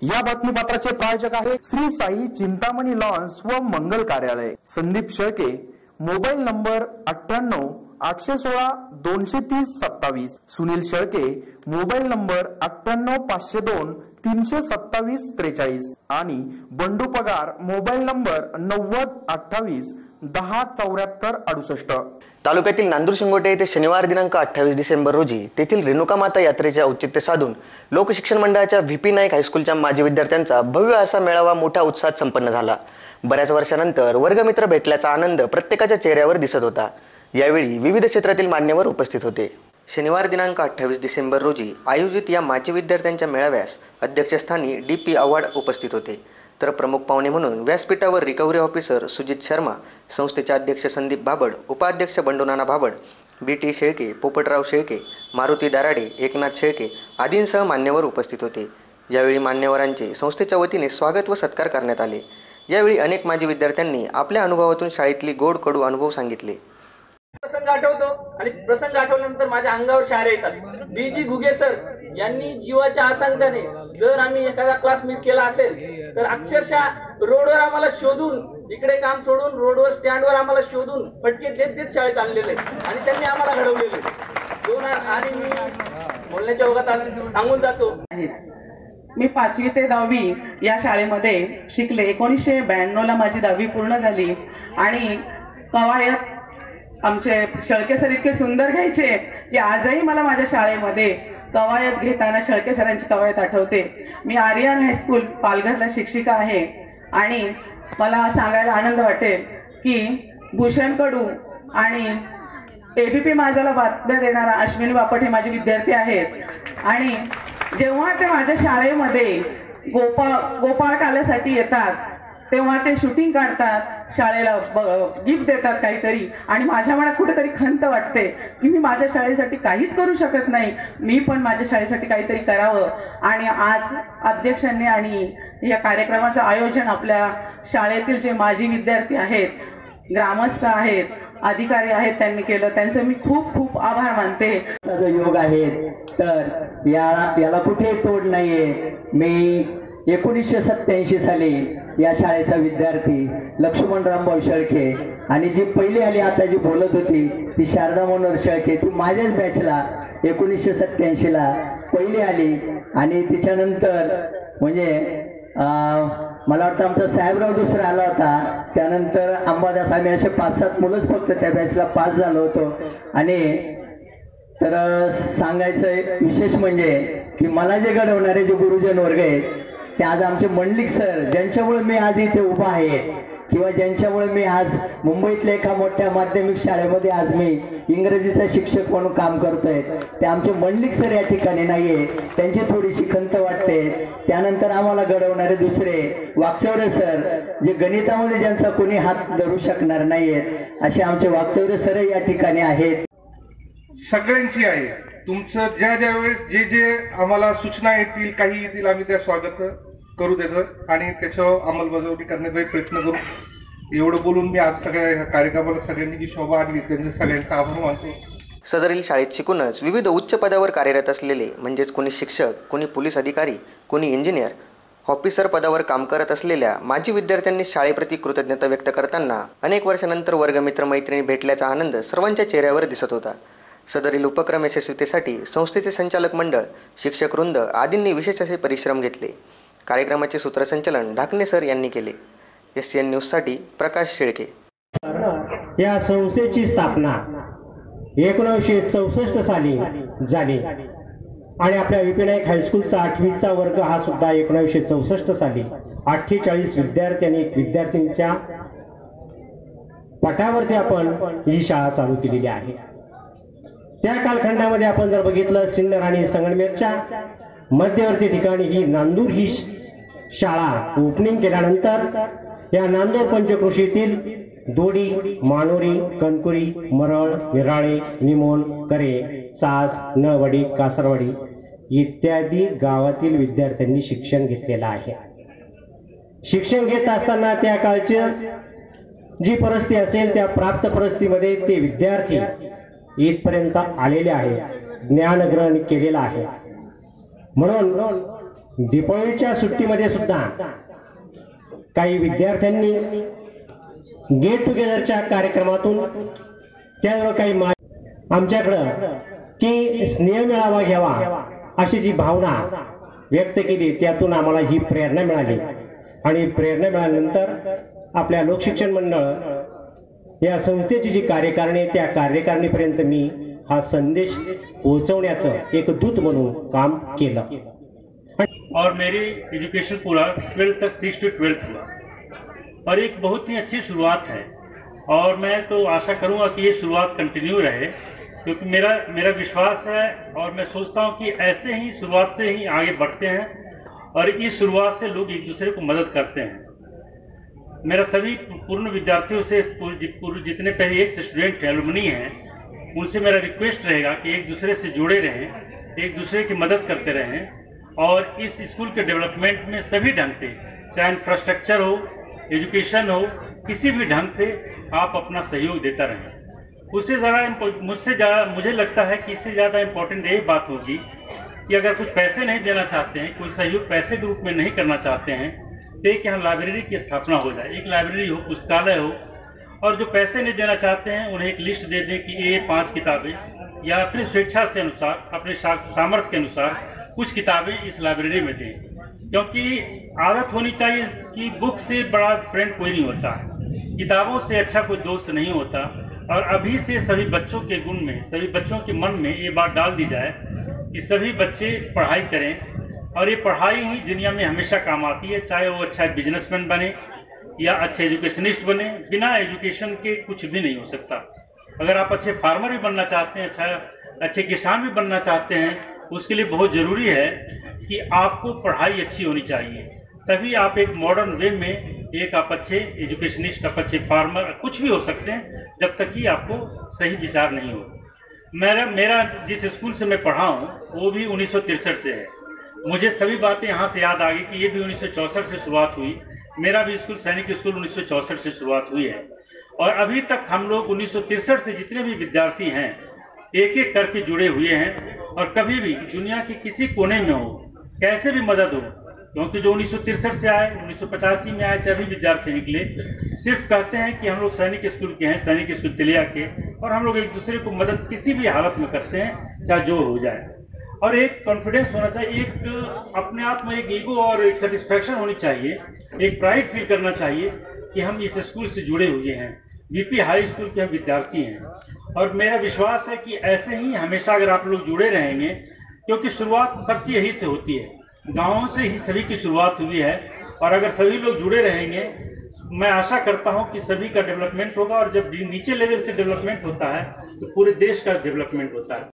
या बातमीपत्राचे प्रायोजक आहे श्री साई चिंतामणी लॉन्स व मंगल कार्यालय, Sandeep Shelke, mobile number 98 816 230 27, Sunil Shelke, mobile number 98 502 327 43 आणि बंडू पगार, मोबाईल नंबर 90 28 10 74 68. तालुक्यातील नांदूर शिंगोटे येथे शनिवार दिनांक 28 डिसेंबर रोजी तेथील रेणुका माता यात्रेचे औचित्य साधून लोकशिक्षण मंडळाच्या व्ही.पी. नाईक हायस्कूलच्या माजी विद्यार्थ्यांचा भव्य असा मेळावा मोठ्या उत्साहात संपन्न झाला. बऱ्याच वर्षानंतर वर्गमित्र भेटल्याचा आनंद प्रत्येकाच्या चेहऱ्यावर दिसत होता. यावेळी विविध क्षेत्रातील मान्यवर उपस्थित होते. शनिवार दिनांक 28 डिसेंबर रोजी आयोजित या माजी विद्यार्थ्यांच्या मेळाव्यास अध्यक्षस्थानी डी.पी. आव्हाड उपस्थित होते, तर प्रमुख पाहुणे म्हणून व्यासपीठावर रिकव्हरी ऑफिसर सुजित शर्मा, संस्थेचे अध्यक्ष संदीप भाबड, उपाध्यक्ष बंडूनाना भाबड, बी.टी. शेळके, पोपटराव शेळके, मारुती दाराडे, एकनाथ शेळके आदींसह मान्यवर उपस्थित होते. यावेळी मान्यवरांचे संस्थेच्या वतीने स्वागत व सत्कार करण्यात आले. यावेळी अनेक माजी विद्यार्थ्यांनी आपल्या अनुभवातून शाळेतली गोड कडू अनुभव सांगितले. प्रसंग आठवतो आणि प्रसंग आठवल्यानंतर माझ्या अंगावर शहारे येतात. बी.जी. घुगे सर यांनी जीवाच्या आतंकाने जर आम्ही एखादा क्लास मिस केला असेल तर अक्षरशः रोडवर आम्हाला शोधून, इकडे काम सोडून रोडवर स्टँडवर आम्हाला शोधून फटके देत देत शाळेत आणलेले आणि त्यांनी आम्हाला घडवलेले. आणि मी बोलण्याच्या ओघात सांगून जातो, मी 5वी ते 10वी या शाळेमध्ये शिकले. 1992 ला माझी 10वी पूर्ण झाली आणि कवायत आमचे शेळके सर इतके सुंदर घ्यायचे की आजही मला माझ्या शाळेमध्ये कवायत घेताना शेळके सरांची कवायत आठवते. मी आर्यन हायस्कूल पालघरला शिक्षिका आहे आणि मला सांगायला आनंद वाटेल की भूषण कडू आणि एबीपी माझ्याला बातम्या देणारा अश्विनी बापट हे माझे विद्यार्थी आहेत आणि जेव्हा ते माझ्या शाळेमध्ये गोपाळ काल्यासाठी येतात तेव्हा ते शूटिंग काढतात, शाळेला गिफ्ट देतात काहीतरी आणि माझ्या मनात कुठेतरी खंत वाटते की मी माझ्या शाळेसाठी काहीच करू शकत नाही, मी पण माझ्या शाळेसाठी काहीतरी करावं. आणि आज अध्यक्षांनी आणि या कार्यक्रमाचं आयोजन आपल्या शाळेतील जे माजी विद्यार्थी आहेत, ग्रामस्थ आहेत, अधिकारी आहेत त्यांनी केलं. त्यांचं मी खूप खूप आभार मानते. योग आहेत तर याला कुठे तोड नाहीये. मी 1987 साली या शाळेचा विद्यार्थी लक्ष्मण रामभाऊ शेळके आणि जी पहिली आली आता जी बोलत होती ती शारदा मनोहर शेळके, ती माझ्याच बॅचला 1987 ला पहिली आली आणि तिच्यानंतर म्हणजे मला वाटतं आमचा साहेबराव दुसरा आला होता. त्यानंतर अंबादास, आम्ही असे 5-7 मुलंच फक्त त्या बॅचला पास झालो होतो. आणि तर सांगायचं विशेष म्हणजे की मला जे घडवणारे जे गुरुजन वर्ग आहेत ते आज आमचे मंडलिक सर, ज्यांच्यामुळे मी आज इथे उभा आहे किंवा ज्यांच्यामुळे मी आज मुंबईतल्या एका मोठ्या माध्यमिक शाळेमध्ये आज मी इंग्रजीचा शिक्षक म्हणून काम करतोय, ते आमचे मंडलिक सर या ठिकाणी नाहीये. त्यांची थोडीशी खंत वाटते. त्यानंतर आम्हाला घडवणारे दुसरे वाकचौरे सर, जे गणितामध्ये ज्यांचा कोणी हात धरू शकणार नाहीयेत, असे आमचे वाकचौरे सर या ठिकाणी आहेत. सगळ्यांची आहे. तुमचं ज्या ज्या वेळेस जे जे आम्हाला सूचना येतील, काही येतील, आम्ही त्या स्वागत करू त्याचं आणि त्याच्यावर अंमलबजावणी करण्याचा प्रयत्न करू. एवढं बोलून मी आज सगळ्या कार्यक्रमाला सगळ्यांनी जी शोभा आणली त्यांचे सगळ्यांचा आभार मानतो. सदरील शाळेत शिकूनच विविध उच्च पदावर कार्यरत असलेले म्हणजेच कोणी शिक्षक, कोणी पोलीस अधिकारी, कोणी इंजिनियर, ऑफिसर पदावर काम करत असलेल्या माजी विद्यार्थ्यांनी शाळेप्रती कृतज्ञता व्यक्त करताना अनेक वर्षानंतर वर्गमित्र मैत्रिणी भेटल्याचा आनंद सर्वांच्या चेहऱ्यावर दिसत होता. सदरील उपक्रम यशस्वीतेसाठी संस्थेचे संचालक मंडळ, शिक्षक वृंद आदींनी विशेष असे परिश्रम घेतले. कार्यक्रमाचे सूत्रसंचालन ढाकणे सर यांनी केले. SCN न्यूजसाठी प्रकाश शेळके. या संस्थेची स्थापना 1964 साली झाली आणि आपल्या व्ही.पी. नाईक हायस्कूलचा 8वीचा वर्ग हा सुद्धा 1964 साली 48 विद्यार्थ्यांच्या पटावरती आपण ही शाळा चालू केलेली आहे. त्या कालखंडामध्ये आपण जर बघितलं, सिन्नर आणि संगमनेरच्या मध्यवर्ती ठिकाणी ही नांदूर ही शाळा ओपनिंग केल्यानंतर या नांदूर पंचक्रोशीतील दोडी, मानोरी, कणकुरी, मरळ, निराळे, निमोण, करे, चास, नळवाडी, कासरवाडी इत्यादी गावातील विद्यार्थ्यांनी शिक्षण घेतलेलं आहे. शिक्षण घेत असताना त्या काळची जी परिस्थिती असेल त्या प्राप्त परिस्थितीमध्ये ते विद्यार्थी इथपर्यंत आलेले आहेत, ज्ञानग्रहण केलेलं आहे. म्हणून दीपावलीच्या सुट्टीमध्ये सुद्धा काही विद्यार्थ्यांनी गेट टुगेदरच्या कार्यक्रमातून त्यावर काही आमच्याकडं की स्नेह मेळावा घ्यावा अशी जी भावना व्यक्त केली, त्यातून आम्हाला ही प्रेरणा मिळाली आणि प्रेरणा मिळाल्यानंतर आपल्या लोकशिक्षण मंडळ या संस्थेची जी कार्यकारिणी, त्या कार्यकारिणीपर्यंत मी हा संदेश पोहोचवण्याचं एक दूत म्हणून काम केलं। और मेरी एजुकेशन पूरा 12th तक 6 to 12th हुआ और एक बहुत ही अच्छी शुरुआत है और मैं तो आशा करूंगा कि ये शुरुआत कंटिन्यू रहे, क्योंकि मेरा विश्वास है और मैं सोचता हूं कि ऐसे ही शुरुआत से ही आगे बढ़ते हैं और इस शुरुआत से लोग एक दूसरे को मदद करते हैं। मेरा सभी पूर्ण विद्यार्थियों से जितने पहले एक स्टूडेंट एलुमनी हैं उनसे मेरा रिक्वेस्ट रहेगा कि एक दूसरे से जुड़े रहें, एक दूसरे की मदद करते रहें और इस स्कूल के डेवलपमेंट में सभी ढंग से, चाहे इंफ्रास्ट्रक्चर हो, एजुकेशन हो, किसी भी ढंग से आप अपना सहयोग देता रहें। मुझे लगता है कि इससे ज़्यादा इम्पोर्टेंट यही बात होगी कि अगर कुछ पैसे नहीं देना चाहते हैं, कोई सहयोग पैसे के रूप में नहीं करना चाहते हैं, तो एक यहाँ लाइब्रेरी की स्थापना हो जाए, एक लाइब्रेरी हो, पुस्तकालय हो, और जो पैसे नहीं देना चाहते हैं उन्हें एक लिस्ट दे दें कि ये 5 किताबें या अपनी स्वेच्छा से अनुसार, अपने सामर्थ्य के अनुसार कुछ किताबें इस लाइब्रेरी में दें, क्योंकि आदत होनी चाहिए कि बुक से बड़ा फ्रेंड कोई नहीं होता, किताबों से अच्छा कोई दोस्त नहीं होता। और अभी से सभी बच्चों के गुण में, सभी बच्चों के मन में ये बात डाल दी जाए कि सभी बच्चे पढ़ाई करें और ये पढ़ाई ही दुनिया में हमेशा काम आती है, चाहे वो अच्छा बिजनेसमैन बने या अच्छे एजुकेशनिस्ट बने। बिना एजुकेशन के कुछ भी नहीं हो सकता। अगर आप अच्छे फार्मर भी बनना चाहते हैं, अच्छे किसान भी बनना चाहते हैं, उसके लिए बहुत ज़रूरी है कि आपको पढ़ाई अच्छी होनी चाहिए, तभी आप एक मॉडर्न वे में एक आप अच्छे एजुकेशनिस्ट, आप अच्छे फार्मर कुछ भी हो सकते हैं, जब तक कि आपको सही विचार नहीं हो। मेरा जिस स्कूल से मैं पढ़ा हूँ वो भी 1963 से है। मुझे सभी बातें यहाँ से याद आ गई कि ये भी 1964 से शुरुआत हुई। मेरा भी स्कूल सैनिक स्कूल 1964 से शुरुआत हुई है और अभी तक हम लोग 1963 से जितने भी विद्यार्थी हैं एक एक करके जुड़े हुए हैं और कभी भी दुनिया के किसी कोने में हो, कैसे भी मदद हो, क्योंकि जो 1963 से आए, 1985 में आए, चाहे भी विद्यार्थी निकले, सिर्फ कहते हैं कि हम लोग सैनिक स्कूल के हैं, सैनिक स्कूल तिलिया के, और हम लोग एक दूसरे को मदद किसी भी हालत में करते हैं, चाहे जो हो जाए। और एक कॉन्फिडेंस होना चाहिए, एक अपने आप में एक ईगो और एक सेटिस्फैक्शन होनी चाहिए, एक प्राइड फील करना चाहिए कि हम इस स्कूल से जुड़े हुए हैं, वीपी हाई स्कूल के हम विद्यार्थी हैं। और मेरा विश्वास है कि ऐसे ही हमेशा अगर आप लोग जुड़े रहेंगे, क्योंकि शुरुआत सबकी यही से होती है, गाँवों से ही सभी की शुरुआत हुई है, और अगर सभी लोग जुड़े रहेंगे, मैं आशा करता हूं कि सभी का डेवलपमेंट होगा, और जब नीचे लेवल से डेवलपमेंट होता है तो पूरे देश का डेवलपमेंट होता है।